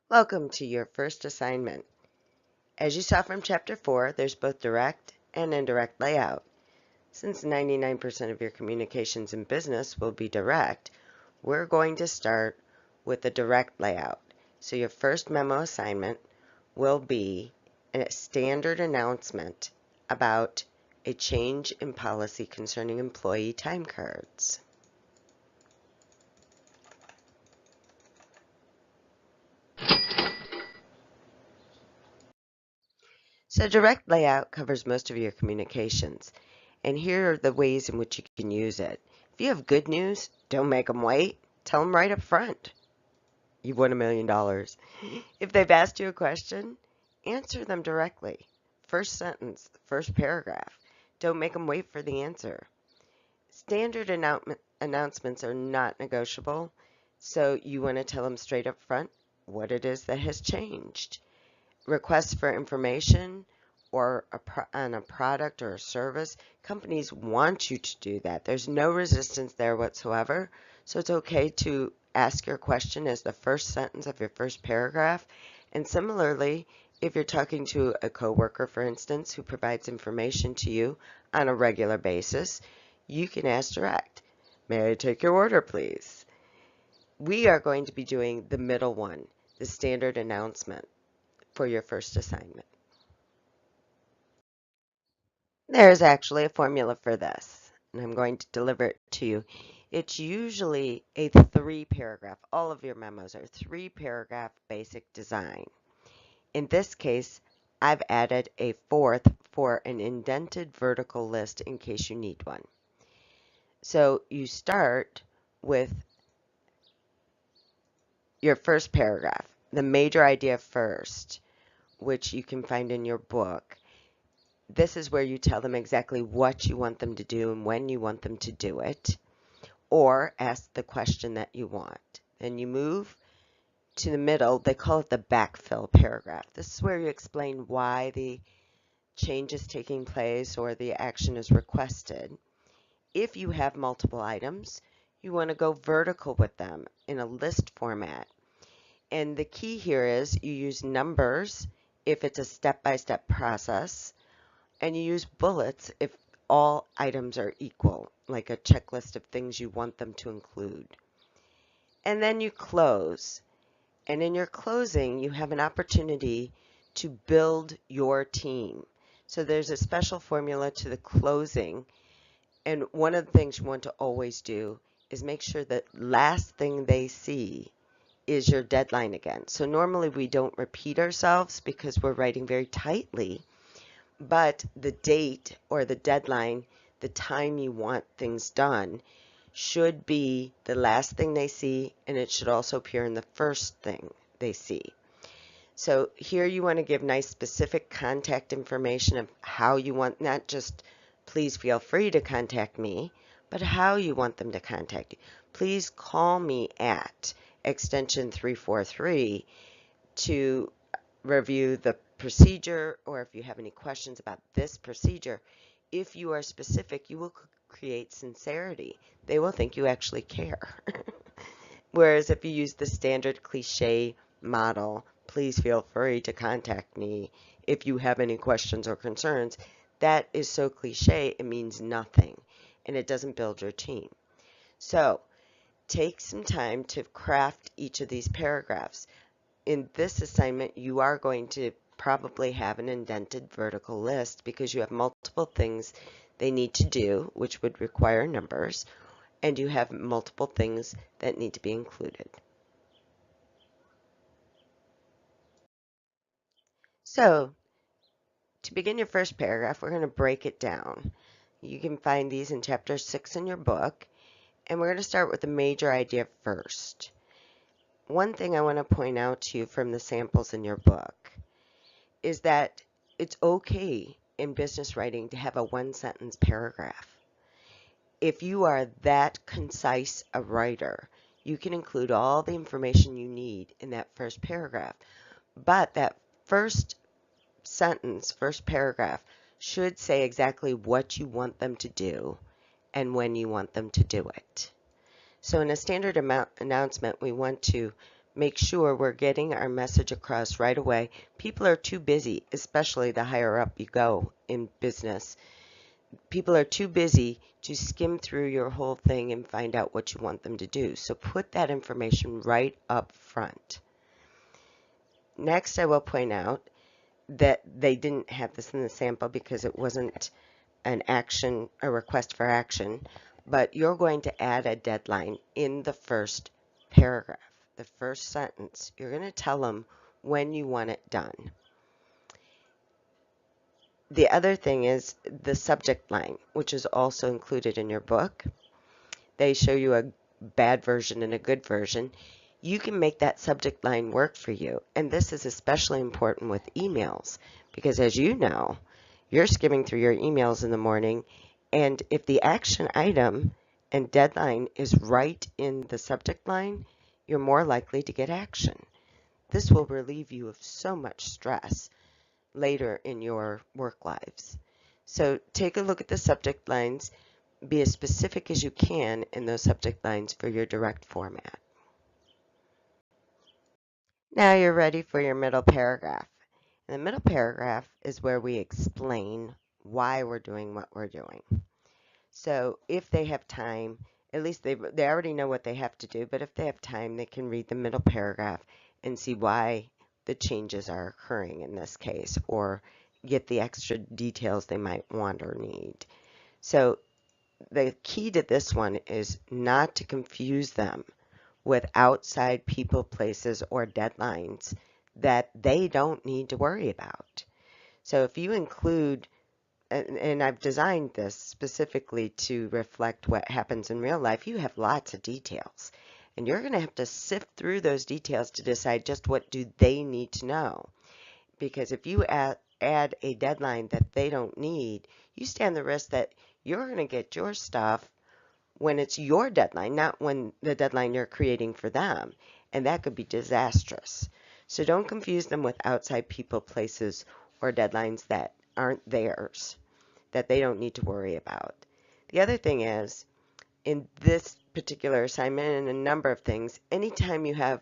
Welcome to your first assignment. As you saw from Chapter 4, there's both direct and indirect layout. Since 99% of your communications in business will be direct, we're going to start with the direct layout. So your first memo assignment will be a standard announcement about a change in policy concerning employee time cards. So direct layout covers most of your communications, and here are the ways in which you can use it. If you have good news, don't make them wait. Tell them right up front. You've won $1 million. If they've asked you a question, answer them directly. First sentence, first paragraph. Don't make them wait for the answer. Standard announcements are not negotiable, so you want to tell them straight up front what it is that has changed. Requests for information or on a product or a service, companies want you to do that. There's no resistance there whatsoever, so it's okay to ask your question as the first sentence of your first paragraph. And similarly, if you're talking to a coworker, for instance, who provides information to you on a regular basis, you can ask direct, "May I take your order, please?" We are going to be doing the middle one, the standard announcement, for your first assignment. There's actually a formula for this, and I'm going to deliver it to you. It's usually a 3-paragraph. All of your memos are 3-paragraph basic design. In this case, I've added a 4th for an indented vertical list in case you need one. So you start with your first paragraph, the major idea first, which you can find in your book. This is where you tell them exactly what you want them to do and when you want them to do it, or ask the question that you want. Then you move to the middle. They call it the backfill paragraph. This is where you explain why the change is taking place or the action is requested. If you have multiple items, you want to go vertical with them in a list format. And the key here is you use numbers if it's a step-by-step process, and you use bullets if all items are equal, like a checklist of things you want them to include. And then you close. And in your closing, you have an opportunity to build your team. So there's a special formula to the closing. And one of the things you want to always do is make sure that last thing they see is your deadline again. So normally we don't repeat ourselves because we're writing very tightly, but the date or the deadline, the time you want things done, should be the last thing they see, and it should also appear in the first thing they see. So here you want to give nice specific contact information of how you want, not just please feel free to contact me, but how you want them to contact you. Please call me at extension 343 to review the procedure, or if you have any questions about this procedure. If you are specific, you will create sincerity. They will think you actually care. Whereas if you use the standard cliche model, please feel free to contact me if you have any questions or concerns, that is so cliche it means nothing, and it doesn't build your team. So take some time to craft each of these paragraphs. In this assignment, you are going to probably have an indented vertical list because you have multiple things they need to do, which would require numbers, and you have multiple things that need to be included. So to begin your first paragraph, we're going to break it down. You can find these in chapter 6 in your book, and we're going to start with the major idea first. One thing I want to point out to you from the samples in your book is that it's okay in business writing to have a 1-sentence paragraph. If you are that concise a writer, you can include all the information you need in that first paragraph. But that first sentence, first paragraph, should say exactly what you want them to do and when you want them to do it. So in a standard announcement, we want to make sure we're getting our message across right away. People are too busy, especially the higher up you go in business. People are too busy to skim through your whole thing and find out what you want them to do. So put that information right up front. Next, I will point out that they didn't have this in the sample because it wasn't a request for action, but you're going to add a deadline in the first paragraph, the first sentence. You're going to tell them when you want it done. The other thing is the subject line, which is also included in your book. They show you a bad version and a good version. You can make that subject line work for you. And this is especially important with emails because, as you know, you're skimming through your emails in the morning, and if the action item and deadline is right in the subject line, you're more likely to get action. This will relieve you of so much stress later in your work lives. So take a look at the subject lines. Be as specific as you can in those subject lines for your direct format. Now you're ready for your middle paragraph. And the middle paragraph is where we explain why we're doing what we're doing. So if they have time, at least they already know what they have to do, but if they have time, they can read the middle paragraph and see why the changes are occurring in this case, or get the extra details they might want or need. So the key to this one is not to confuse them with outside people, places, or deadlines that they don't need to worry about. So if you include, and I've designed this specifically to reflect what happens in real life, you have lots of details. And you're going to have to sift through those details to decide just what do they need to know. Because if you add a deadline that they don't need, you stand the risk that you're going to get your stuff when it's your deadline, not when the deadline you're creating for them. And that could be disastrous. So don't confuse them with outside people, places, or deadlines that aren't theirs, that they don't need to worry about. The other thing is, in this particular assignment and a number of things, anytime you have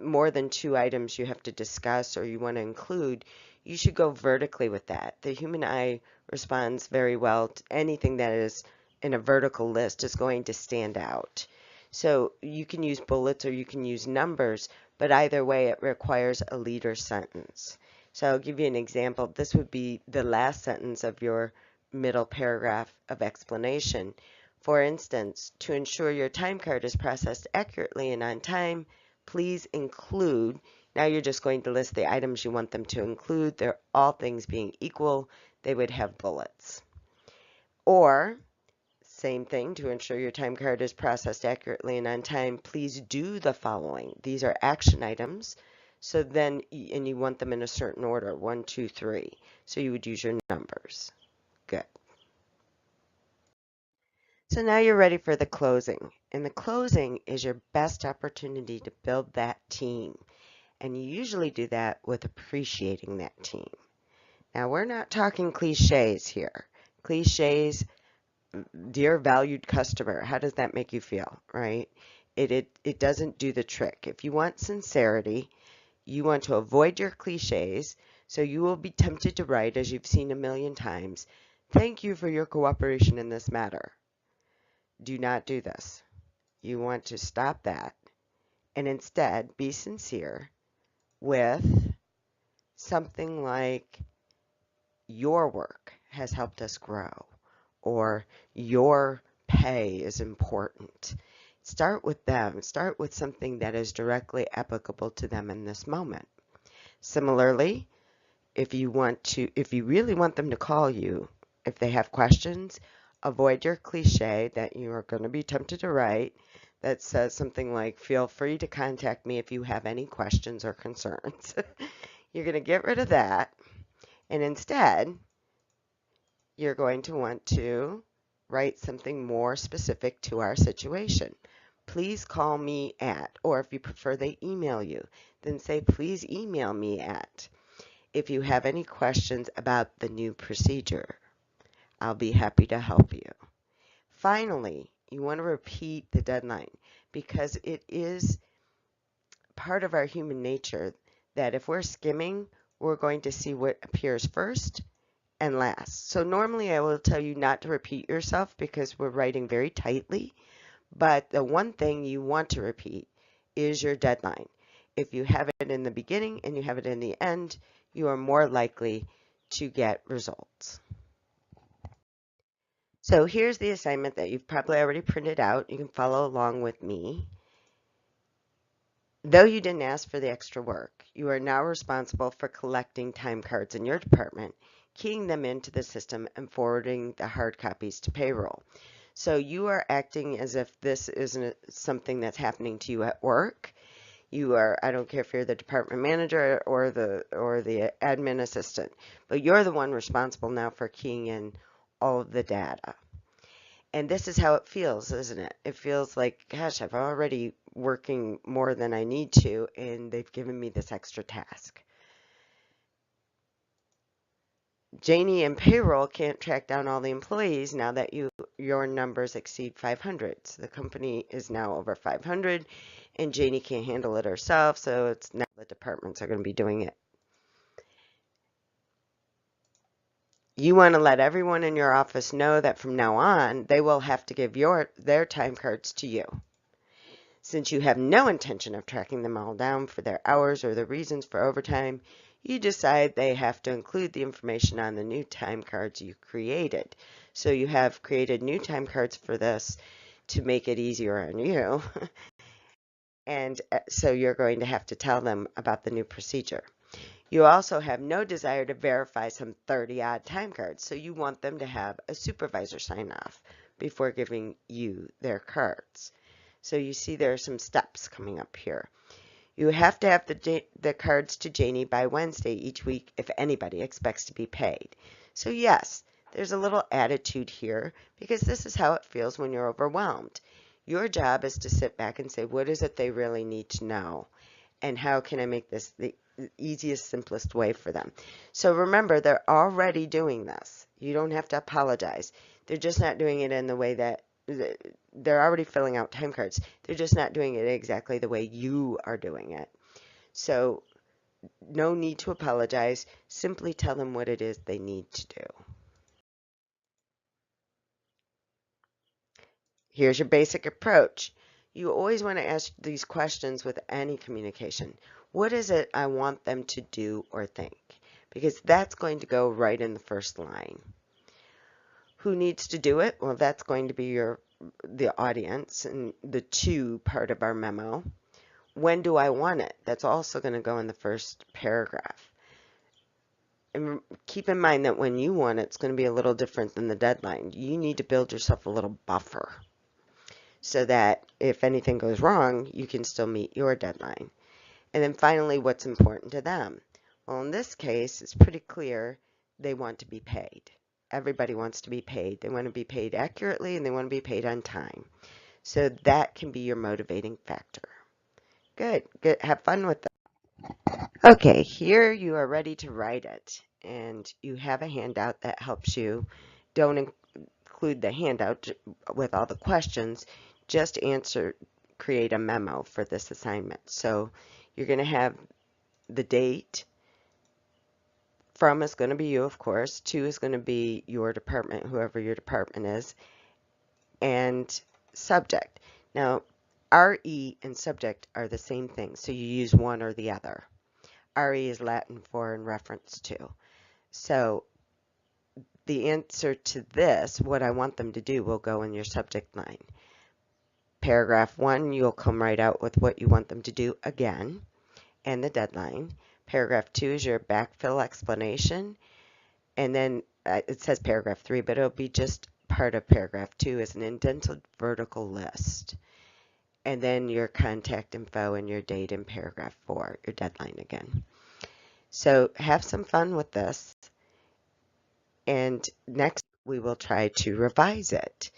more than 2 items you have to discuss or you want to include, you should go vertically with that. The human eye responds very well to anything that is in a vertical list is going to stand out. So you can use bullets or you can use numbers, but either way it requires a leader sentence. So I'll give you an example. This would be the last sentence of your middle paragraph of explanation. For instance, to ensure your time card is processed accurately and on time, please include. Now you're just going to list the items you want them to include. They're all things being equal, they would have bullets. Or, same thing, to ensure your time card is processed accurately and on time, please do the following. These are action items. So then, and you want them in a certain order, 1, 2, 3. So you would use your numbers. Good. So now you're ready for the closing. And the closing is your best opportunity to build that team. And you usually do that with appreciating that team. Now, we're not talking cliches here. Cliches, dear valued customer, how does that make you feel, right? It doesn't do the trick. If you want sincerity, you want to avoid your cliches, so you will be tempted to write, as you've seen a million times, thank you for your cooperation in this matter. Do not do this. You want to stop that and instead be sincere with something like, your work has helped us grow, or your pay is important. Start with them. Start with something that is directly applicable to them in this moment. Similarly, if you really want them to call you, if they have questions, avoid your cliche that you are going to be tempted to write that says something like, feel free to contact me if you have any questions or concerns. You're going to get rid of that. And instead, you're going to want to write something more specific to our situation. Please call me at, or if you prefer they email you, then say, please email me at, if you have any questions about the new procedure. I'll be happy to help you. Finally, you want to repeat the deadline because it is part of our human nature that if we're skimming, we're going to see what appears first and last. So normally I will tell you not to repeat yourself because we're writing very tightly, but the one thing you want to repeat is your deadline. If you have it in the beginning and you have it in the end, you are more likely to get results. So here's the assignment that you've probably already printed out. You can follow along with me. Though you didn't ask for the extra work, you are now responsible for collecting time cards in your department, keying them into the system, and forwarding the hard copies to payroll. So you are acting as if this isn't something that's happening to you at work. You are, I don't care if you're the department manager or the admin assistant, but you're the one responsible now for keying in all of the data. And this is how it feels, isn't it? It feels like, gosh, I'm already working more than I need to, and they've given me this extra task. Janie and payroll can't track down all the employees now that your numbers exceed 500. So the company is now over 500, and Janie can't handle it herself, so it's now the departments are going to be doing it. You want to let everyone in your office know that from now on, they will have to give their time cards to you. Since you have no intention of tracking them all down for their hours or the reasons for overtime, you decide they have to include the information on the new time cards you created. So you have created new time cards for this to make it easier on you. And so you're going to have to tell them about the new procedure. You also have no desire to verify some 30-odd time cards, so you want them to have a supervisor sign off before giving you their cards. So you see there are some steps coming up here. You have to have the cards to Janie by Wednesday each week if anybody expects to be paid. So yes, there's a little attitude here because this is how it feels when you're overwhelmed. Your job is to sit back and say, what is it they really need to know? And how can I make this the easiest, simplest way for them? So remember, they're already doing this. You don't have to apologize. They're just not doing it in the way that they're already filling out time cards. They're just not doing it exactly the way you are doing it. So no need to apologize. Simply tell them what it is they need to do. Here's your basic approach. You always want to ask these questions with any communication. What is it I want them to do or think? Because that's going to go right in the first line. Who needs to do it? Well, that's going to be the audience and the to part of our memo. When do I want it? That's also going to go in the first paragraph. And keep in mind that when you want it, it's going to be a little different than the deadline. You need to build yourself a little buffer so that if anything goes wrong, you can still meet your deadline. And then finally, what's important to them? Well, in this case, it's pretty clear they want to be paid. Everybody wants to be paid. They want to be paid accurately and they want to be paid on time. So that can be your motivating factor. Good. Good. Have fun with that. Okay, here you are ready to write it. And you have a handout that helps you. Don't include the handout with all the questions. Just create a memo for this assignment. So you're going to have the date. From is going to be you, of course. To is going to be your department, whoever your department is. And subject. Now, RE and subject are the same thing, so you use one or the other. RE is Latin for in reference to. So the answer to this, what I want them to do, will go in your subject line. Paragraph 1, you'll come right out with what you want them to do again and the deadline. Paragraph 2 is your backfill explanation. And then it says paragraph 3, but it'll be just part of paragraph 2 as an indented vertical list. And then your contact info and your date in paragraph 4, your deadline again. So have some fun with this. And next we will try to revise it.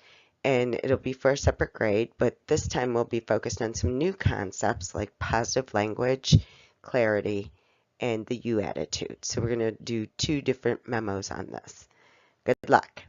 And it'll be for a separate grade, but this time we'll be focused on some new concepts like positive language, clarity, and the you attitude. So we're going to do 2 different memos on this. Good luck.